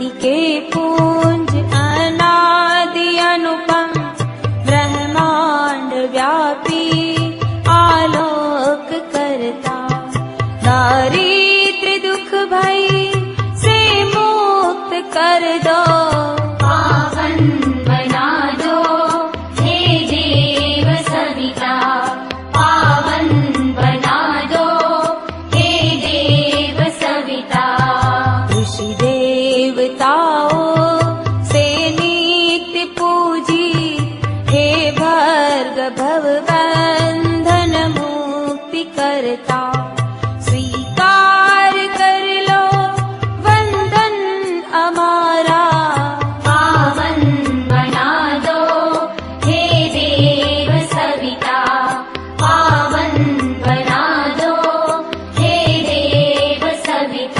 शांति के पुंज अनादि अनुपम ब्रह्मांड व्यापी आलोक करता, दारिद्र दुख भय से मुक्त कर दो